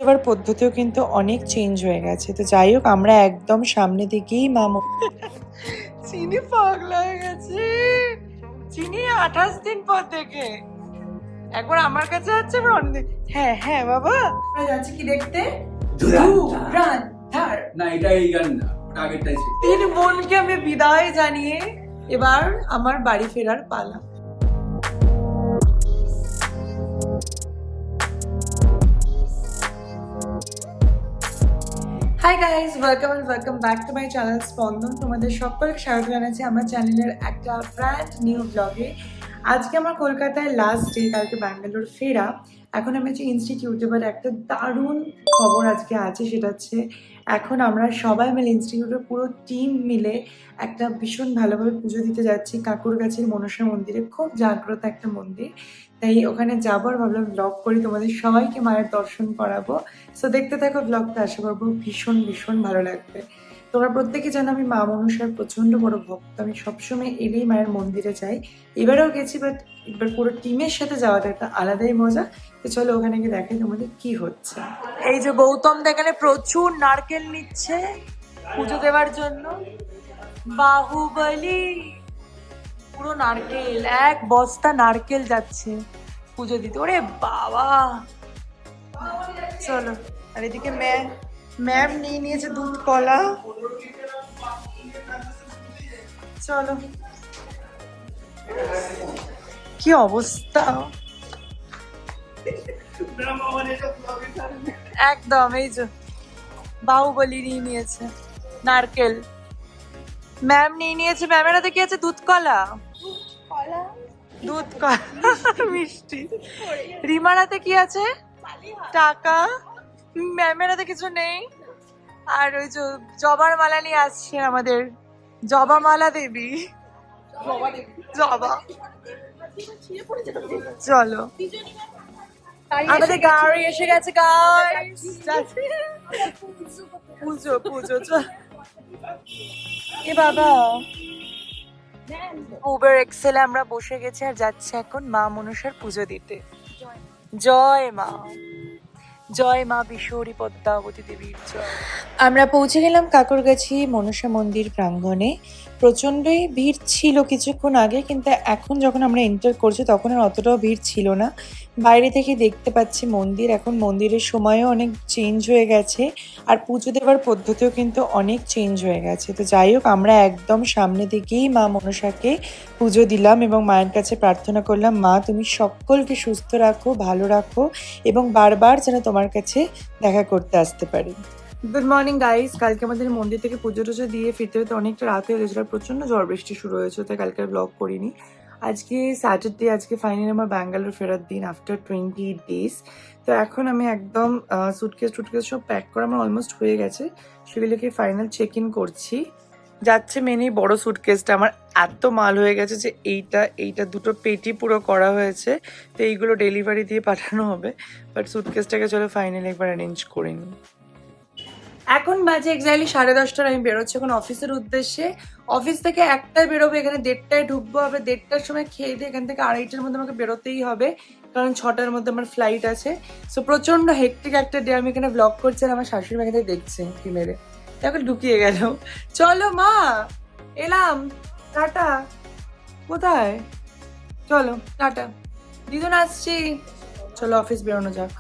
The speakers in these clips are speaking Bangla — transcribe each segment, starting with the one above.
এবার পদ্ধতিও কিন্তু অনেক চেঞ্জ হয়ে গেছে। তো যাই হোক, আমরা একদম সামনে দিকেই চিনি পাগলা হয়ে গেছে। চিনি 28 দিন পর থেকে একবার আমার কাছে আছে, এবার অনেক। হ্যাঁ হ্যাঁ বাবা, আমরা যাচ্ছি কি দেখতে? ধুরন্ধর। না, এটা এই গান না, ওটা আগেরটাই ছিল। তিন বোনকে আমি বিদায় জানিয়ে এবার আমার বাড়ি ফেরার পালা। Hi guys, welcome back to my channel স্পন্দন। তোমাদের সকলকে স্বাগত জানাচ্ছি আমার চ্যানেলের একটা ব্র্যান্ড নিউ ব্লগে। আজকে আমার কলকাতায় লাস্ট ডে, কালকে ব্যাঙ্গালোর ফেরা। এখন আমি আছি ইনস্টিটিউটে, বাট একটা দারুণ খবর আজকে আছে, সেটা হচ্ছে এখন আমরা সবাই মিলে ইনস্টিটিউটের পুরো টিম মিলে একটা ভীষণ ভালোভাবে পুজো দিতে যাচ্ছি কাকুর গাছের মনসা মন্দিরে। খুব জাগ্রত একটা মন্দির, তাই ওখানে যাবো আর ভাবলাম ব্লগ করি, তোমাদের সবাইকে মায়ের দর্শন করাবো। সো দেখতে থাকো ব্লগটা, আশা করবো ভীষণ ভীষণ ভালো লাগবে। তোমরা প্রত্যেকে জানো আমি মা মনসার প্রচন্ড বড় ভক্ত, আমি সবসময় এলেই মায়ের মন্দিরে যাই। এবারেও গেছি, বাট এবার পুরো টিমের সাথে যাওয়াটা একটা আলাদাই মজা। তো চলো ওখানে গিয়ে দেখাই তোমাদের কি হচ্ছে। এই যে গৌতম এখানে প্রচুর নারকেল নিচ্ছে পুজো দেওয়ার জন্য। বাহুবলী পুরো নারকেল, এক বস্তা নারকেল যাচ্ছে পুজো দিতে। ওরে বাবা, চলো। আর এদিকে ম্যাম নিয়ে নিয়েছে দুধ কলা। চলো, কি অবস্থা একদম। এই যে বাহুবলী নিয়ে নিয়েছে নারকেল, ম্যাম নিয়ে নিয়েছে। ম্যামের হাতে কি আছে? দুধ কলা, দুধ কলা মিষ্টি। রিমার হাতে কি আছে? টাকা। ম্যামের হাতে কিছু নেই। আর ওই যে জবার মালা নিয়ে আসছে আমাদের জবা মালা দেবী, জবা। চলো, আমাদের গাড়ি এসে গেছে গাইস। পুজো পুজো এ বাবা, উবের এক্সেলে আমরা বসে গেছি আর যাচ্ছি এখন মা মনসার পুজো দিতে। জয় মা, জয় মা বিশ্বরী পদ্মাবতী দেবীর জয়। আমরা পৌঁছে গেলাম কাকুরগাছি মনসা মন্দির প্রাঙ্গণে। প্রচণ্ডই ভিড় ছিল কিছুক্ষণ আগে, কিন্তু এখন যখন আমরা এন্টার করছি তখন আর অতটাও ভিড় ছিল না। বাইরে থেকে দেখতে পাচ্ছি মন্দির, এখন মন্দিরের সময়ও অনেক চেঞ্জ হয়ে গেছে আর পুজো দেওয়ার পদ্ধতিও কিন্তু অনেক চেঞ্জ হয়ে গেছে। তো যাই হোক, আমরা একদম সামনে দিকেই মা মনসাকে পুজো দিলাম এবং মায়ের কাছে প্রার্থনা করলাম, মা তুমি সকলকে সুস্থ রাখো, ভালো রাখো এবং বারবার যেন তোমার কাছে দেখা করতে আসতে পারি। গুড মর্নিং গাইস, কালকে আমাদের মন্দির থেকে পুজো টুজো দিয়ে ফিরতে ফিরতে অনেকটা রাত হয়ে গেছিলো, প্রচন্ড ঝড় বৃষ্টি শুরু হয়েছে, তাই কালকে ব্লগ করিনি। আজকে স্যাটারডে, আজকে ফাইনালি আমার ব্যাঙ্গালোর ফেরার দিন আফটার 20 days। তো এখন আমি একদম সুটকেস সব প্যাক করা আমার অলমোস্ট হয়ে গেছে, সেগুলোকে ফাইনাল চেক ইন করছি। যাচ্ছে মেনে বড় সুটকেসটা, আমার এত মাল হয়ে গেছে যে এইটা দুটো পেটি পুরো করা হয়েছে, তো এইগুলো ডেলিভারি দিয়ে পাঠানো হবে। বাট সুটকেসটাকে চলো ফাইনালি একবার অ্যারেঞ্জ করে নিই। এখন বাজে এক্স্যাক্টলি 10:30, আমি বেরোচ্ছি এখন অফিসের উদ্দেশ্যে। অফিস থেকে 1টায় বেরোবো, এখানে 1:30টায় ঢুকবো হবে। 1:30টার সময় খেয়ে দিয়ে এখান থেকে 2:30টার মধ্যে আমাকে বেরোতেই হবে, কারণ 6টার মধ্যে আমার ফ্লাইট আছে। সো প্রচন্ড হেক্টিক একটা ডে। আমি এখানে ব্লগ করছি আর আমার শাশুড়ি মা এখানে দেখছে কি মেরে, এখন ঢুকিয়ে গেল। চলো মা, এলাম, টাটা। কোথায়? চলো টাটা, দিদুন আসছি। চলো অফিস বেরোনো যাক।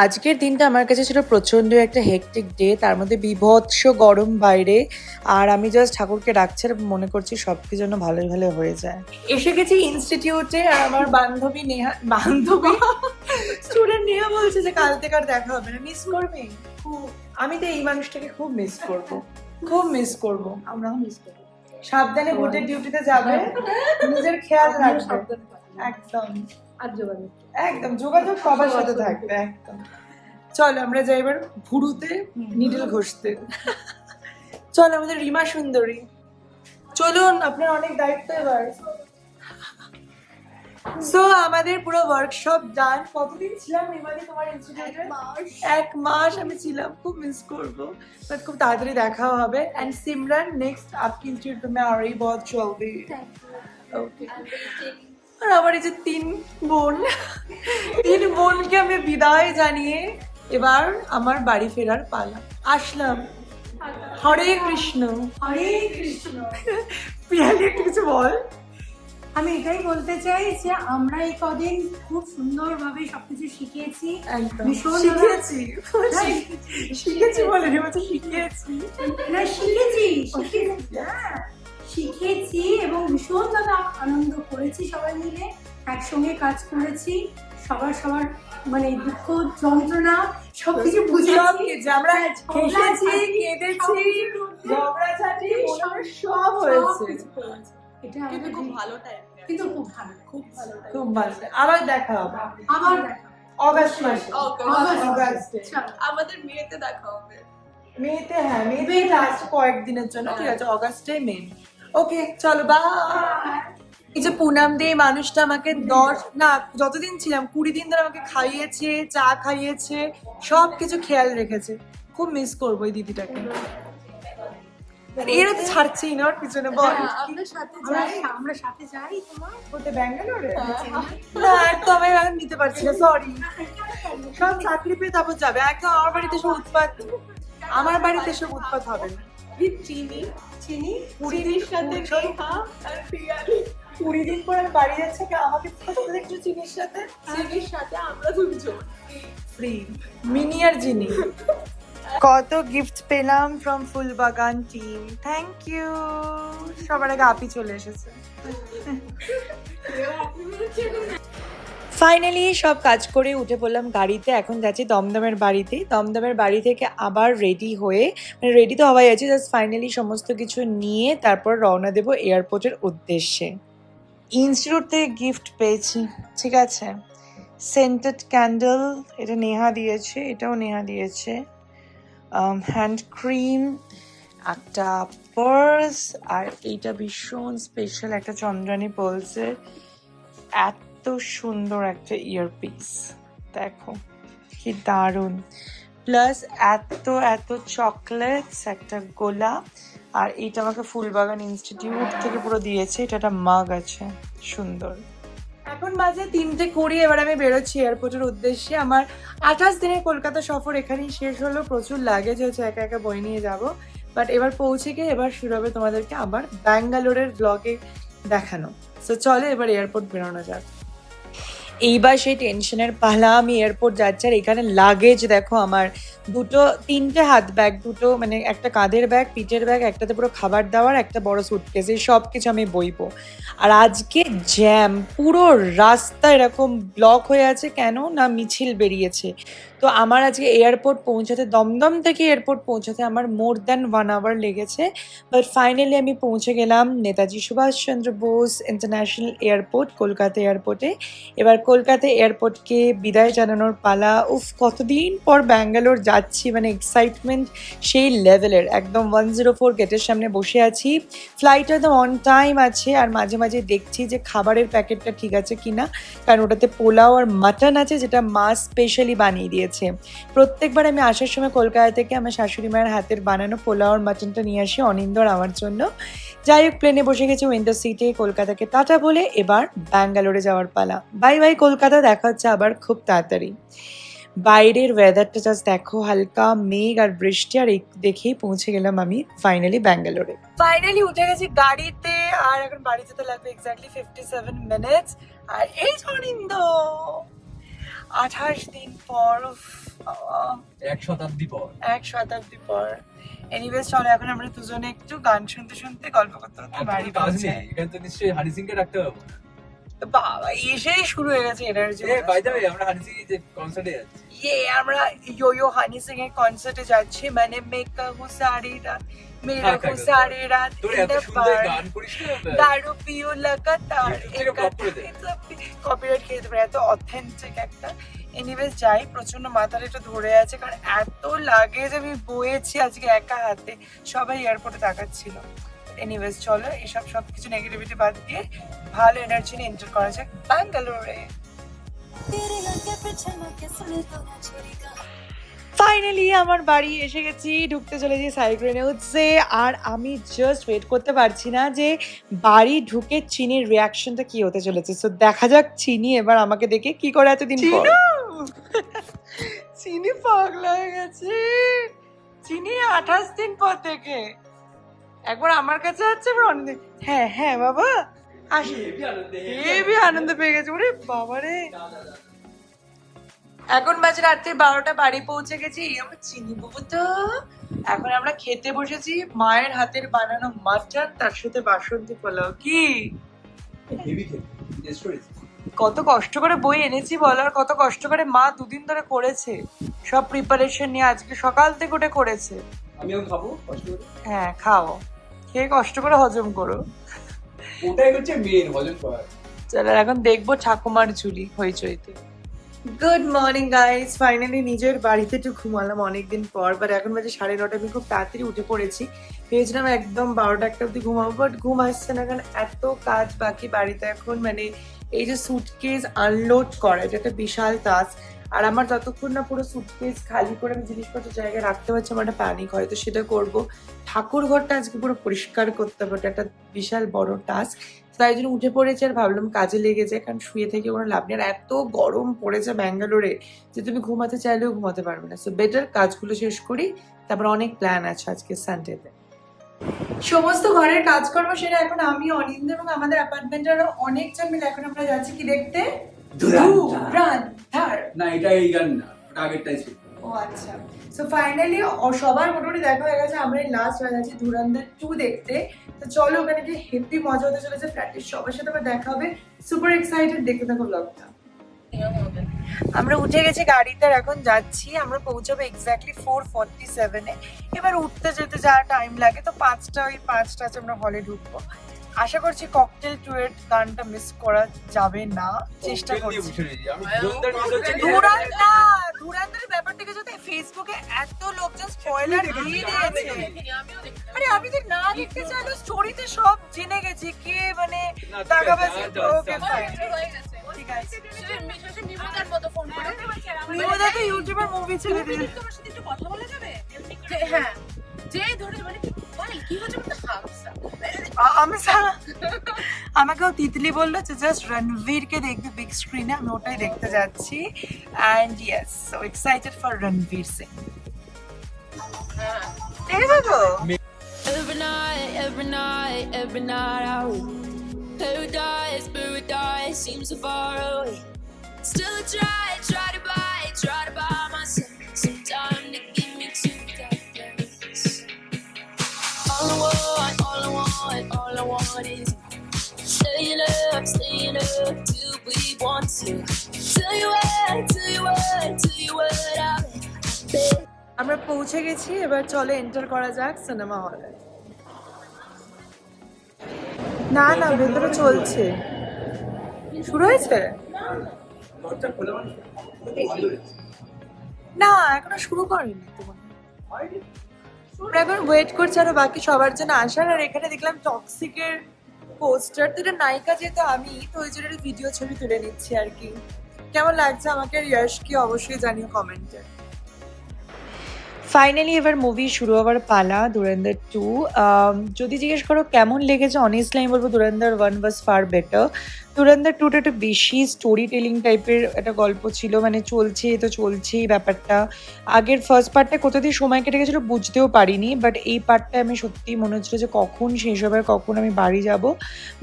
আজকের দিনটা আমার কাছে ছিল প্রচন্ড একটা হেক্টিক ডে, তার মধ্যে বিভৎস গরম বাইরে, আর আমি জাস্ট ঠাকুরকে ডাকছি আর মনে করছি সব কিছু যেন ভালোই ভালো হয়ে যায়। এসে গেছি ইনস্টিটিউটে আর আমার বান্ধবী স্টুডেন্ট নেহা বলছে যে কাল থেকে আর দেখা হবে না। মিস করবি খুব? আমি তো এই মানুষটাকে খুব মিস করবো, খুব মিস করবো। আমরাও মিস করবো। সাবধানে ভোটের ডিউটিতে যাবে, নিজের খেয়াল রাখবে একদম। আর একদম যোগাযোগ সবার সাথে থাকবে একদম। চলো আমরা যাই এবার ভুরুতে নিডল ঘষতে। চলো আমাদের রিমা সুন্দরী, চলুন, আপনার অনেক দায়িত্ব এবার। সো আমাদের পুরো ওয়ার্কশপ ডান। কতদিন ছিলাম রিমাদি তোমার ইনস্টিটিউটে? 1 মাস আমি ছিলাম, খুব মিস করবো, বাট খুব তাড়াতাড়ি দেখাও হবে। এন্ড সিমরান নেক্সট आपकी इंस्टीट्यूट में आ रही बहुत जल्दी। ओके। আর আমার এই যে 3 বোনকে আমি বিদায় জানিয়ে এবার আমার বাড়ি ফেরার পালা। আসলাম। হরে কৃষ্ণ। হরে কৃষ্ণ। পিয়ালি একটু কিছু বল। আমি এটাই বলতে চাই যে আমরা এই কদিন খুব সুন্দরভাবে সবকিছু শিখেছি। একদম ভীষণ শিখেছি। হ্যাঁ, শিখেছি বলে নি, বলছে শিখেছি। না শিখেছি হ্যাঁ, শিখেছি এবং ভীষণ দাদা আনন্দ করেছি সবাই মিলে একসঙ্গে কাজ করেছি। সবার মানে দুঃখ যন্ত্রণা সবকিছু বুঝেছি। সবকিছু আমরা হ্যাঁ, হেসেছি, ঝগড়াঝাটি, কেঁদেছি, সবকিছু ঝগড়াঝাটি সব সব হয়েছে। সবকিছু করেছি। এটা কিন্তু আমাদের খুব ভালো টাইম কিন্তু খুব ভালো খুব ভালো। আবার দেখা হবে আবার দেখা অগাস্ট মাসে। অগাস্টে। চলো। আমাদের মেয়েতে দেখা হবে। মেতে, হ্যাঁ মেতে লাস্ট কয়েকদিনের জন্য, ঠিক আছে অগাস্টে মেন। ওকে চলো বাই। এই যে পুনাম দিয়ে মানুষটা আমাকে 10 না যতদিন ছিলাম 20 দিন ধরে আমাকে খাইয়েছে, চা খাইয়েছে, সব কিছু খেয়াল রেখেছে। খুব মিস করবো এই দিদিটাকে। এরা তো ছাড়ছেই না ওর পিছনে। বল আমরা সাথে আমরা সাথে যাই তোমার বলতে ব্যাঙ্গালোরে না, একদম আমি এখন নিতে পারছি না, সরি। সব চাকরি পেয়ে তারপর যাবে, একদম আমার বাড়িতে সব উৎপাত, আমার বাড়িতে সব উৎপাত হবে না। চিনি চিনি 20 দিন সাথে সাথে নেহা আর পিয়ালি 20 দিন পর আমি বাড়ি যাচ্ছে কি আমাকে সাথে একটু চিনির সাথে চিনির সাথে আমরা দুজন ফ্রি মিনি আর জিনি। কত গিফট পেলাম from Phoolbagan team, thank you. সবার আগে আপি চলে এসেছে। ফাইনালি সব কাজ করে উঠে পড়লাম গাড়িতে, এখন যাচ্ছি দমদমের বাড়িতে। দমদমের বাড়ি থেকে আবার রেডি হয়ে, মানে রেডি তো হওয়াই আছে, জাস্ট ফাইনালি সমস্ত কিছু নিয়ে তারপর রওনা দেবো এয়ারপোর্টের উদ্দেশ্যে। ইনস্টিটিউট থেকে গিফট পেয়েছি, ঠিক আছে। সেন্টেড ক্যান্ডেল, এটা নেহা দিয়েছে, এটাও নেহা দিয়েছে। হ্যান্ড ক্রিম, একটা পার্স, আর এইটা ভীষণ স্পেশাল একটা চন্দ্রানী পার্লসের এত সুন্দর একটা ইয়ারপিস, দেখো কি দারুণ। প্লাস এত এত চকলেটস, একটা গোলা, আর এইটা আমাকে ফুলবাগান ইনস্টিটিউট থেকে পুরো দিয়েছে। এটা একটা মাগ আছে, সুন্দর। এখন বাজে 3:20, এবার আমি বেরোচ্ছি এয়ারপোর্টের উদ্দেশ্যে। আমার 28 দিনের কলকাতা সফর এখানেই শেষ হলো। প্রচুর লাগেজ হয়েছে, একা একা বই নিয়ে যাব। বাট এবার পৌঁছে গিয়ে এবার শুরু হবে তোমাদেরকে আবার ব্যাঙ্গালোরের ব্লগে দেখানো। সো চলো এবার এয়ারপোর্ট বেরোনো যাক। এইবার সেই টেনশনের পালা, আমি এয়ারপোর্ট যাচ্ছি আর এখানে লাগেজ দেখো আমার 3টে হাত ব্যাগ, দুটো মানে একটা কাঁধের ব্যাগ, পিঠের ব্যাগ, একটাতে পুরো খাবার দাবার, একটা বড় সুটকেস, এই সব কিছু আমি বইবো। আর আজকে জ্যাম, পুরো রাস্তা এরকম ব্লক হয়ে আছে, কেন না মিছিল বেরিয়েছে। তো আমার আজকে এয়ারপোর্ট পৌঁছাতে, দমদম থেকে এয়ারপোর্ট পৌঁছাতে আমার মোর দ্যান 1 আওয়ার লেগেছে। বাট ফাইনালি আমি পৌঁছে গেলাম নেতাজি সুভাষচন্দ্র বোস ইন্টারন্যাশনাল এয়ারপোর্ট, কলকাতা এয়ারপোর্টে। এবার কলকাতা এয়ারপোর্টকে বিদায় জানানোর পালা। উফ, কতদিন পর ব্যাঙ্গালোর যাচ্ছি, মানে এক্সাইটমেন্ট সেই লেভেলের। একদম 104 গেটের সামনে বসে আছি। ফ্লাইট একদম অন টাইম আছে, আর মাঝে মাঝে দেখছি যে খাবারের প্যাকেটটা ঠিক আছে কিনা, কারণ ওটাতে পোলাও আর মাটন আছে, যেটা মা স্পেশালি বানিয়ে দিয়েছে। প্রত্যেকবার আমি আসার সময় কলকাতা থেকে আমার শাশুড়ি মায়ের হাতের বানানো পোলাও আর মাটনটা নিয়ে আসি অনিন্দর আমার জন্য। যাই হোক, প্লেনে বসে গেছি উইন্ডো সিটে। কলকাতাকে টাটা বলে এবার ব্যাঙ্গালোরে যাওয়ার পালা। বাই বাই কলকাতা, দেখা হচ্ছে আবার খুব তাড়াতাড়ি। বাইরের ওয়েদারটা জাস্ট দেখো, হালকা মেঘ আর বৃষ্টি, আর দেখেই পৌঁছে গেলাম আমি ফাইনালি ব্যাঙ্গালোরে। ফাইনালি উঠে গেছি গাড়িতে, আর এখন বাড়ি যেতে লাগবে এক্স্যাক্টলি 57 মিনিটস। আর এই অনিন্দ 28 দিন পর, এক শতাব্দী পর 1 শতাব্দী পর। এনিওয়েজ চলো এখন আমরা দুজনে একটু গান শুনতে শুনতে গল্প করতে করতে বাড়ি কাজ পৌঁছাই। নেই এখানে, তো নিশ্চয়ই হানি সিং কে রাখতে হবে না। বাবা এসেই শুরু হয়ে গেছে এনার্জি। বাই দ্য ওয়ে আমরা হানি সিং এর কনসার্টে যাচ্ছি। আমরা ইয়ো হানি সিং এর কনসার্টে যাচ্ছি। মানে মেকা হুসারি রাত, মেরা হুসারি রাত, তোর এত সুন্দর গান করিস না, দারু পিও লাগাতার, থেকে pop করে দে। কপিরাইট খেতে পারে, এত অথেন্টিক একটা। এনিওয়েজ যাই, প্রচন্ড মাথার একটু ধরে আছে, কারণ এত লাগেজ আমি বয়েছি আজকে একা হাতে। সবাই এয়ারপোর্টে তাকাচ্ছিল। এনিওয়েজ চলো এসব সবকিছু নেগেটিভিটি বাদ দিয়ে ভালো এনার্জি নিয়ে এন্টার করা যাক ব্যাঙ্গালোরে। ফাইনালি আমার বাড়ি এসে গেছি, ঢুকতে চলেছি সাইক্রেনে উঠছে। আর আমি জাস্ট ওয়েট করতে পারছি না যে বাড়ি ঢুকে চিনির রিয়াকশনটা কি হতে চলেছে। সো দেখা যাক চিনি এবার আমাকে দেখে কি করে এতদিন পর। চিনি পাগলা হয়ে গেছে। চিনি 28 দিন পর থেকে একবার আমার কাছে আছে, এবার অনেক। হ্যাঁ হ্যাঁ বাবা আসি, হেবি আনন্দ পেয়ে গেছে। ওরে বাবারে, এখন বাজে রাত্রি 12টা, বাড়ি পৌঁছে গেছি। এই আমার চিনি বাবু তো। এখন আমরা খেতে বসেছি মায়ের হাতের বানানো মাটন, তার সাথে বাসন্তী পোলাও। কি হেভি খেতে টেস্ট করেছি। কত কষ্ট করে বই এনেছি বলো, আর কত কষ্ট করে মা 2 দিন ধরে করেছে সব প্রিপারেশন নিয়ে, আজকে সকাল থেকে উঠে করেছে। আমিও খাবো কষ্ট করে। হ্যাঁ খাও, খেয়ে কষ্ট করে হজম করো। ওটাই হচ্ছে মেন হজম করা। চলো এখন দেখবো ঠাকুমার ঝুলি হইচইতে। গুড মর্নিং গাইস, ফাইনালি নিজের বাড়িতে একটু ঘুমালাম অনেকদিন পর। বাট এখন বাজে 9:30, আমি খুব তাড়াতাড়ি উঠে পড়েছি। ভেবেছিলাম একদম 12টা 1টা অব্দি ঘুমাবো, বাট ঘুম আসছে না, কারণ এত কাজ বাকি বাড়িতে এখন। মানে এই যে সুটকেস আনলোড করা, এটা একটা বিশাল টাস্ক। আর আমার যতক্ষণ না পুরো সুটকেস খালি করে আমি জিনিসপত্র জায়গায় রাখতে পারছি, আমার একটা প্যানিক হয়, তো সেটা করবো। ঠাকুর ঘরটা আজকে পুরো পরিষ্কার করতে হবে, ওটা একটা বিশাল বড় টাস্ক। তাই জন্য উঠে পড়েছে আর ভাবলাম কাজে লেগে যায়, কারণ শুয়ে থেকে কোনো লাভ নেই। আর এত গরম পড়েছে ব্যাঙ্গালোরে যে তুমি ঘুমাতে চাইলেও ঘুমাতে পারবে না। সো বেটার কাজগুলো শেষ করি, তারপর অনেক প্ল্যান আছে আজকে সানডেতে। সমস্ত ঘরের কাজকর্ম সেরে এখন আমি, অনিন্দ এবং আমাদের অ্যাপার্টমেন্টের আরো অনেকজন মিলে এখন আমরা যাচ্ছি কি দেখতে, ধুরন্ধর। না এটা এই গান না, ওটা আগেরটাই ছিল। ও আচ্ছা, সো ফাইনালি সবার মোটামুটি দেখা হয়ে গেছে। আমরা লাস্ট হয়ে যাচ্ছি ধুরন্ধর 2 দেখতে। তো চলো ওখানে গিয়ে হেভি মজা হতে চলেছে, ফ্ল্যাটের সবার সাথে আবার দেখা হবে। সুপার এক্সাইটেড, দেখতে থাকো ব্লগটা। আমরা উঠে গেছি গাড়িতে আর এখন যাচ্ছি। আমরা পৌঁছাবো এক্স্যাক্টলি 4:47-এ। এবার উঠতে যেতে যা টাইম লাগে, তো 5টা, ওই 5টা আছে আমরা হলে ঢুকবো। আশা করছি ককটেল টুয়েট গানটা মিস করা যাবে না, চেষ্টা করছি। ধুরন্ধরের ব্যাপারটাকে যদি ফেসবুকে এত লোকজন স্পয়লার দিয়ে দিয়েছে, আরে আমি তো না দেখতে চাইলেও স্টোরিতে সব জেনে গেছি কে মানে দাগাবাজি। ওকে ফাইন, ঠিক আছে। নিমুদা তো ইউটিউবার মুভি ছেড়ে দিয়ে। তোমার সাথে একটু কথা বলা যাবে? হ্যাঁ, যে ধরে মানে ভাই কি হচ্ছে বলতে হামসা। আমাকেও তিতলি বললো যে জাস্ট রণবীরকে দেখবে বিগ স্ক্রিনে, আমি ওটাই দেখতে যাচ্ছি। And yes, so excited for Ranveer Singh. ঠিক আছে তো? Every night out. Paradise seems so far away. Still I try to buy myself some time to get me to that place. All I want is staying up till we want to. Tell you what I'll be. আমরা পৌঁছে গেছি, এবার চলো এন্টার করা যাক সিনেমা হলে। না না, ভেতরে চলছে, শুরু হয়েছে না, এখনো শুরু করেনি তো মনে হয়। আমরা এখন ওয়েট করছি আরো বাকি সবার জন্য আসার। আর এখানে দেখলাম টক্সিকের পোস্টার, তো এটা নায়িকা যেহেতু আমি, তো ওই জন্য ভিডিও ছবি তুলে নিচ্ছি আর কি। কেমন লাগছে আমাকে আর ইয়াশকে অবশ্যই জানিও কমেন্টে। ফাইনালি এবার মুভি শুরু হওয়ার পালা, ধুরন্ধর 2। যদি জিজ্ঞেস করো কেমন লেগেছে, অনেস্টলি আমি বলবো ধুরন্ধর 1 ওয়াজ ফার বেটার। ধুরন্ধর 2টা একটু বেশি স্টোরি টেলিং টাইপের একটা গল্প ছিল, মানে চলছেই ব্যাপারটা। আগের ফার্স্ট পার্টটা কোথা দিয়ে সময় কেটে গেছিলো বুঝতেও পারিনি, বাট এই পার্টটা আমি সত্যিই মনে হচ্ছিলো যে কখন শেষ হবে আর কখন আমি বাড়ি যাব।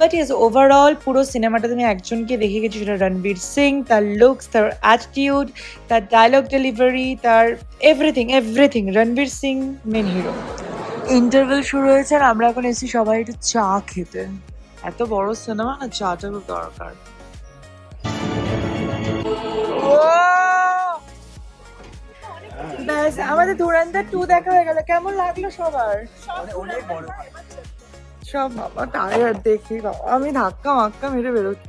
বাট ইয়েস, ওভারঅল পুরো সিনেমাটা তুমি একজনকে দেখে গেছি, সেটা রণবীর সিং। তার লুকস, তার অ্যাটিটিউড, তার ডায়লগ ডেলিভারি, তার everything. Ranveer Singh main hero. Interval শুরু হয়েছে আর আমরা এখন এসেছি সবাই একটু চা খেতে। এত বড় সিনেমা না, চাটা খুব দরকার। ব্যাস, আমাদের ধুরন্ধর 2 দেখা হয়ে গেল। কেমন লাগলো সবার? সব বাবা টায়ার দেখি বাবা, আমি ধাক্কা মাক্কা মেরে বেরোচ্ছি।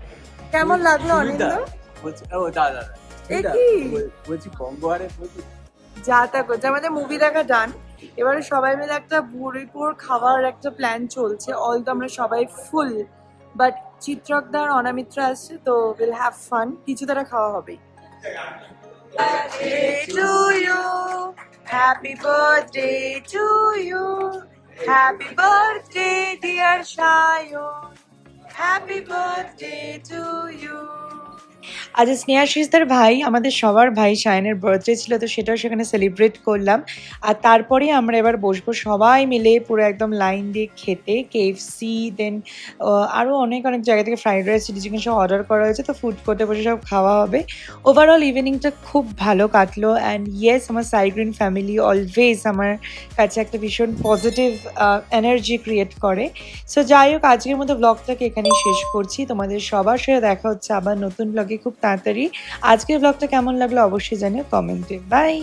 কেমন লাগলো অনিন্দ? যা তা করছে, আমাদের মুভি দেখা ডান। এবারে সবাই মিলে একটা ভুরিপুর খাওয়ার একটা প্ল্যান চলছে। অল তো আমরা সবাই ফুল, বাট চিত্রকদার অনামিত্রা আসছে, তো উইল হ্যাভ ফান। কিছু তারা খাওয়া হবেই। Happy birthday to you, happy birthday dear Sayan, happy birthday to you. আজ স্নেহাশিসদের ভাই, আমাদের সবার ভাই শায়নের বার্থডে ছিল, তো সেটাও সেখানে সেলিব্রেট করলাম। আর তারপরে আমরা এবার বসবো সবাই মিলে পুরো একদম লাইন দিয়ে খেতে। কেএফসি দেন আরও অনেক অনেক জায়গা থেকে ফ্রাইড রাইস, চিলি চিকেন সব অর্ডার করা হয়েছে, তো ফুড কোর্টে বসে সব খাওয়া হবে। ওভারঅল ইভিনিংটা খুব ভালো কাটলো। অ্যান্ড ইয়েস, আমার সাইগ্রিন ফ্যামিলি অলওয়েজ আমার কাছে একটা ভীষণ পজিটিভ এনার্জি ক্রিয়েট করে। সো যাই হোক, আজকের মতো ব্লগটাকে এখানেই শেষ করছি। তোমাদের সবার সাথে দেখা হচ্ছে আবার নতুন ব্লগে খুব তাড়াতাড়ি। আজকের ব্লগটা কেমন লাগলো অবশ্যই জানিও কমেন্টে। বাই।